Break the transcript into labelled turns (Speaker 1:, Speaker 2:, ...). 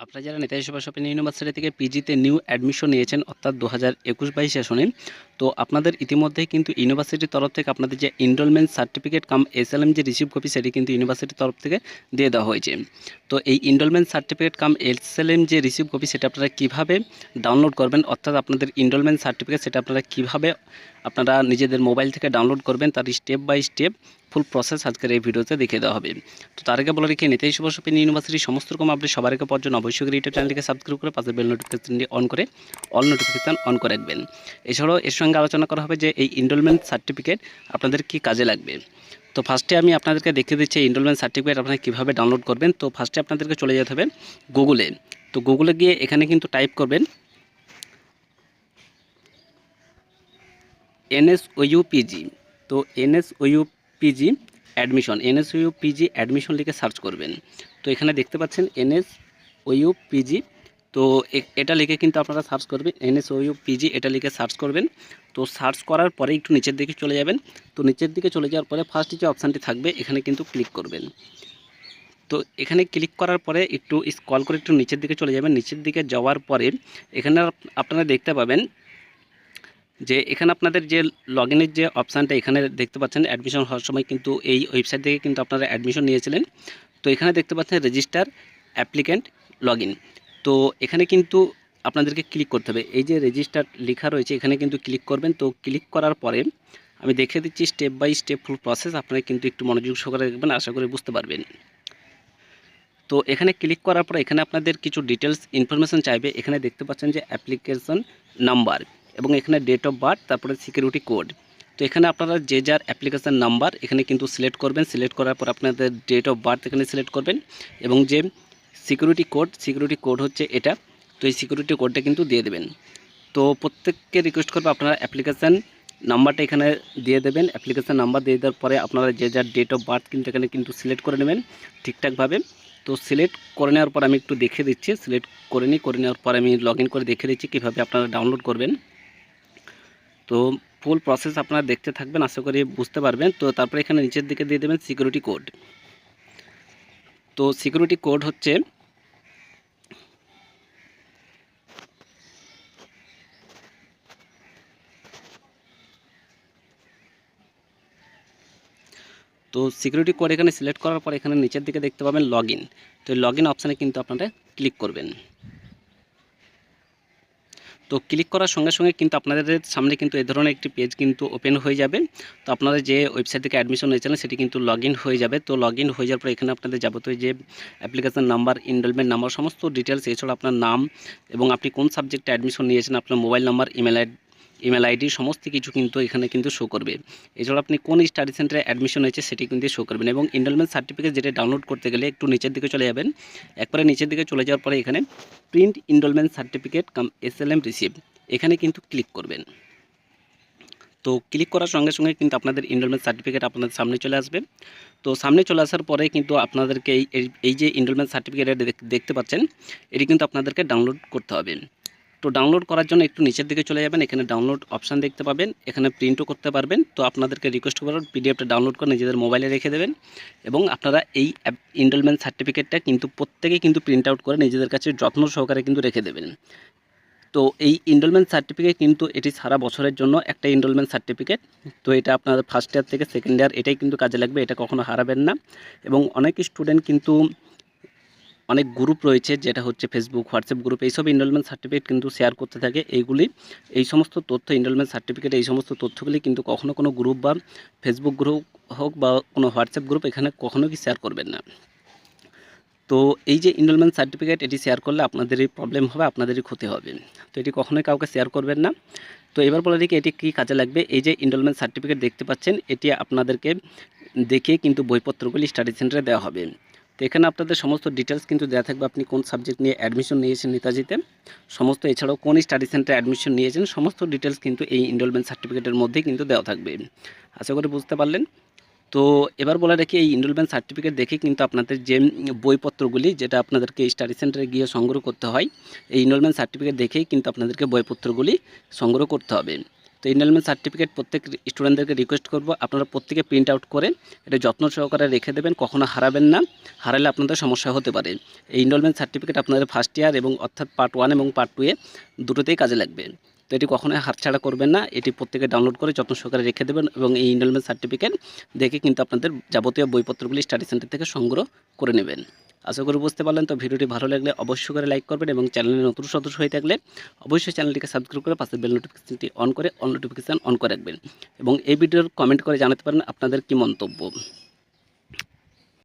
Speaker 1: আপনারা যারা Netaji Subhash open university থেকে পিজিতে নিউ অ্যাডমিশন নিয়েছেন অর্থাৎ 2021-22 সেশনে, তো আপনাদের ইতিমধ্যেই কিন্তু ইউনিভার্সিটির তরফ থেকে আপনাদের যে এনরোলমেন্ট সার্টিফিকেট কাম এসএলএম যে রিসিভ কপি সেটি কিন্তু ইউনিভার্সিটির তরফ থেকে দিয়ে দেওয়া হয়েছে। তো এই এনরোলমেন্ট সার্টিফিকেট কাম এসএলএম যে রিসিভ কপি সেটা আপনারা কীভাবে ডাউনলোড করবেন, অর্থাৎ আপনাদের এনরোলমেন্ট সার্টিফিকেট সেটা আপনারা কীভাবে আপনারা নিজেদের মোবাইল থেকে ডাউনলোড করবেন তার step by step full process আজকের এই ভিডিওতে দেখিয়ে দেওয়া হবে। তো তার আগে বলে রেখে নেতাজি সুভাষ ওপেন ইউনিভার্সিটির সমস্ত রকম আপডেট সবার আগে পাওয়ার জন্য অবশ্যই ইউটিউব চ্যানেলটিকে সাবস্ক্রাইব করে পাশে বেল নোটিফিকেশনটি অন করে অল নোটিফিকেশন অন করে রাখবেন। এছাড়াও এর সঙ্গে আলোচনা করা হবে যে এই এনরোলমেন্ট সার্টিফিকেট আপনাদের কি কাজে লাগবে। তো ফার্স্টে আমি আপনাদেরকে দেখিয়ে দিচ্ছি এনরোলমেন্ট সার্টিফিকেট আপনারা কীভাবে ডাউনলোড করবেন। তো ফার্স্টে আপনাদেরকে চলে যেতে হবে গুগলে। তো গুগলে গিয়ে এখানে কিন্তু টাইপ করবেন NSOU পিজি। তো NSOU PG admission, NSOU PG admission লিখে সার্চ করবেন। তো এখানে দেখতে পাচ্ছেন NSOU পিজি। তো এটা লিখে কিন্তু আপনারা সার্চ করবেন NSOU পিজি, এটা লিখে সার্চ করবেন। তো সার্চ করার পরে একটু নিচের দিকে চলে যাবেন। তো নিচের দিকে চলে যাওয়ার পরে ফার্স্ট যে অপশানটি থাকবে এখানে কিন্তু ক্লিক করবেন। তো এখানে ক্লিক করার পরে একটু স্ক্রল করে একটু নিচের দিকে চলে যাবেন। নিচের দিকে যাওয়ার পরে এখানে আপনারা দেখতে পাবেন যে এখানে আপনাদের যে লগইনের যে অপশানটা এখানে দেখতে পাচ্ছেন, অ্যাডমিশন হওয়ার সময় কিন্তু এই ওয়েবসাইট থেকে কিন্তু আপনারা অ্যাডমিশন নিয়েছিলেন। তো এখানে দেখতে পাচ্ছেন রেজিস্টার অ্যাপ্লিক্যান্ট লগইন। তো এখানে কিন্তু আপনাদেরকে ক্লিক করতে হবে, এই যে রেজিস্টার লেখা রয়েছে এখানে কিন্তু ক্লিক করবেন। তো ক্লিক করার পরে আমি দেখিয়ে দিচ্ছি step by step full process, আপনারা কিন্তু একটু মনোযোগ সহকারে দেখবেন, আশা করি বুঝতে পারবেন। তো এখানে ক্লিক করার পর এখানে আপনাদের কিছু ডিটেলস ইনফরমেশন চাইবে। এখানে দেখতে পাচ্ছেন যে অ্যাপ্লিকেশন নাম্বার এবং এখানে ডেট অফ বার্থ, তারপরে সিকিউরিটি কোড। তো এখানে আপনারা যে যার অ্যাপ্লিকেশন নাম্বার এখানে কিন্তু সিলেক্ট করবেন। সিলেক্ট করার পর আপনাদের ডেট অফ বার্থ এখানে সিলেক্ট করবেন এবং যে সিকিউরিটি কোড হচ্ছে এটা। তো এই সিকিউরিটি কোডটা কিন্তু দিয়ে দেবেন। তো প্রত্যেককে রিকোয়েস্ট করবো আপনারা অ্যাপ্লিকেশান নাম্বারটা এখানে দিয়ে দেবেন। অ্যাপ্লিকেশান নাম্বার দিয়ে দেওয়ার পরে আপনারা যে যার ডেট অফ বার্থ কিন্তু এখানে কিন্তু সিলেক্ট করে নেবেন ঠিকঠাকভাবে। তো সিলেক্ট করে নেওয়ার পর আমি একটু দেখিয়ে দিচ্ছি, সিলেক্ট করে নেওয়ার পর আমি লগ ইন করে দেখিয়ে দিচ্ছি কীভাবে আপনারা ডাউনলোড করবেন। তো ফুল প্রসেস আপনারা দেখতে থাকবেন, আশা করি বুঝতে পারবেন। তো তারপরে এখানে নিচের দিকে দিয়ে দেবেন সিকিউরিটি কোড। তো সিকিউরিটি কোড হচ্ছে সিকিউরিটি কোড এখানে সিলেক্ট করার পর এখানে নিচের দিকে দেখতে পাবেন লগ ইন। তো লগ ইন অপশানে কিন্তু আপনারা ক্লিক করবেন। তো ক্লিক করার সঙ্গে সঙ্গে কিন্তু আপনাদের সামনে কিন্তু এই ধরনের একটি পেজ কিন্তু ওপেন হয়ে যাবে। তো আপনারা যে ওয়েবসাইট থেকে অ্যাডমিশন নিয়েছিলেন সেটি কিন্তু লগ ইন হয়ে যাবে। তো লগ ইন হয়ে যাওয়ার পর এখানে আপনাদের যাবতীয় যে অ্যাপ্লিকেশন নাম্বার, এনরোলমেন্ট নাম্বার, সমস্ত ডিটেলস, এছাড়া আপনার নাম এবং আপনি কোন সাবজেক্টে অ্যাডমিশন নিয়েছেন, আপনার মোবাইল নাম্বার, ইমেল আইডি সমস্ত কিছু কিন্তু এখানে কিন্তু শো করবে। এছাড়া আপনি কোন স্টাডি সেন্টারে অ্যাডমিশন হয়েছে সেটি কিন্তু শো করবেন। এবং এনরোলমেন্ট সার্টিফিকেট যেটা ডাউনলোড করতে গেলে একটু নিচের দিকে চলে যাবেন। একবারে নিচের দিকে চলে যাওয়ার পরে এখানে প্রিন্ট এনরোলমেন্ট সার্টিফিকেট কাম এসএলএম রিসিভ এখানে কিন্তু ক্লিক করবেন। তো ক্লিক করার সঙ্গে সঙ্গে কিন্তু আপনাদের এনরোলমেন্ট সার্টিফিকেট আপনাদের সামনে চলে আসবে। তো সামনে চলে আসার পরে কিন্তু আপনাদেরকে এই যে এনরোলমেন্ট সার্টিফিকেট দেখতে পাচ্ছেন এটি কিন্তু আপনাদেরকে ডাউনলোড করতে হবে। তো ডাউনলোড করার জন্য একটু নিচের দিকে চলে যাবেন, এখানে ডাউনলোড অপশান দেখতে পাবেন, এখানে প্রিন্টও করতে পারবেন। তো আপনাদেরকে রিকোয়েস্ট করব পিডিএফটা ডাউনলোড করে নিজেদের মোবাইলে রেখে দেবেন এবং আপনারা এই এনরোলমেন্ট সার্টিফিকেটটা কিন্তু প্রত্যেকেই কিন্তু প্রিন্ট আউট করে নিজেদের কাছে যত্ন সহকারে কিন্তু রেখে দেবেন। তো এই এনরোলমেন্ট সার্টিফিকেট কিন্তু এটি সারা বছরের জন্য একটা এনরোলমেন্ট সার্টিফিকেট। তো এটা আপনাদের ফার্স্ট ইয়ার থেকে সেকেন্ড ইয়ার এটাই কিন্তু কাজে লাগবে, এটা কখনো হারাবেন না। এবং অনেক স্টুডেন্ট কিন্তু অনেক গ্রুপ রয়েছে যেটা হচ্ছে ফেসবুক, হোয়াটসঅ্যাপ গ্রুপ, এইসব এনরোলমেন্ট সার্টিফিকেট কিন্তু শেয়ার করতে থাকে। এই সমস্ত তথ্য, এনরোলমেন্ট সার্টিফিকেট এই সমস্ত তথ্যগুলি কিন্তু কখনো কোনো গ্রুপ বা ফেসবুক গ্রুপ হোক বা কোনো হোয়াটসঅ্যাপ গ্রুপ এখানে কখনো কি শেয়ার করবেন না। তো এই যে এনরোলমেন্ট সার্টিফিকেট এটি শেয়ার করলে আপনাদেরই প্রবলেম হবে, আপনাদেরই ক্ষতি হবে। তো এটি কখনোই কাউকে শেয়ার করবেন না। তো এবার বলে দিই এটি কী কাজে লাগবে। এই যে এনরোলমেন্ট সার্টিফিকেট দেখতে পাচ্ছেন এটি আপনাদেরকে দেখে কিন্তু বইপত্রগুলি স্টাডি সেন্টারে দেওয়া হবে। তো এখানে আপনাদের সমস্ত ডিটেলস কিন্তু দেওয়া থাকবে, আপনি কোন সাবজেক্ট নিয়ে অ্যাডমিশন নিয়েছেন নেতাজিতে সমস্ত, এছাড়াও কোন স্টাডি সেন্টারে অ্যাডমিশন নিয়েছেন সমস্ত ডিটেলস কিন্তু এই এনরোলমেন্ট সার্টিফিকেটের মধ্যেই কিন্তু দেওয়া থাকবে। আশা করি বুঝতে পারলেন। তো এবার বলে রাখি এই এনরোলমেন্ট সার্টিফিকেট দেখে কিন্তু আপনাদের যে বইপত্রগুলি যেটা আপনাদেরকে স্টাডি সেন্টারে গিয়ে সংগ্রহ করতে হয়, এই এনরোলমেন্ট সার্টিফিকেট দেখেই কিন্তু আপনাদেরকে বইপত্রগুলি সংগ্রহ করতে হবে। তো তো এনরোলমেন্ট সার্টিফিকেট প্রত্যেক স্টুডেন্টদেরকে রিকোয়েস্ট করব আপনারা প্রত্যেকে প্রিন্ট আউট করে এটা যত্ন সহকারে রেখে দেবেন, কখনো হারাবেন না, হারালে আপনাদের সমস্যা হতে পারে। এই এনরোলমেন্ট সার্টিফিকেট আপনাদের ফার্স্ট ইয়ার এবং অর্থাৎ পার্ট 1 এবং পার্ট 2 দুটোতেই কাজে লাগবে। তো এটি কখনোই হাতছাড়া করবেন না, এটি প্রত্যেকে ডাউনলোড করে যত্ন সহকারে রেখে দেবেন এবং এই এনরোলমেন্ট সার্টিফিকেট দেখে কিন্তু আপনাদের যাবতীয় বইপত্রগুলি স্টাডি সেন্টার থেকে সংগ্রহ করে নেবেন। আশা করি বুঝতে পারলেন। তো ভিডিওটি ভালো লাগলে অবশ্যই করে লাইক করবেন এবং চ্যানেলে নতুন সদস্য হয়ে থাকলে অবশ্যই চ্যানেলটিকে সাবস্ক্রাইব করে পাশে বেল নোটিফিকেশনটি অন করে অল নোটিফিকেশান অন করে রাখবেন এবং এই ভিডিওর কমেন্ট করে জানাতে পারেন আপনাদের কী মন্তব্য।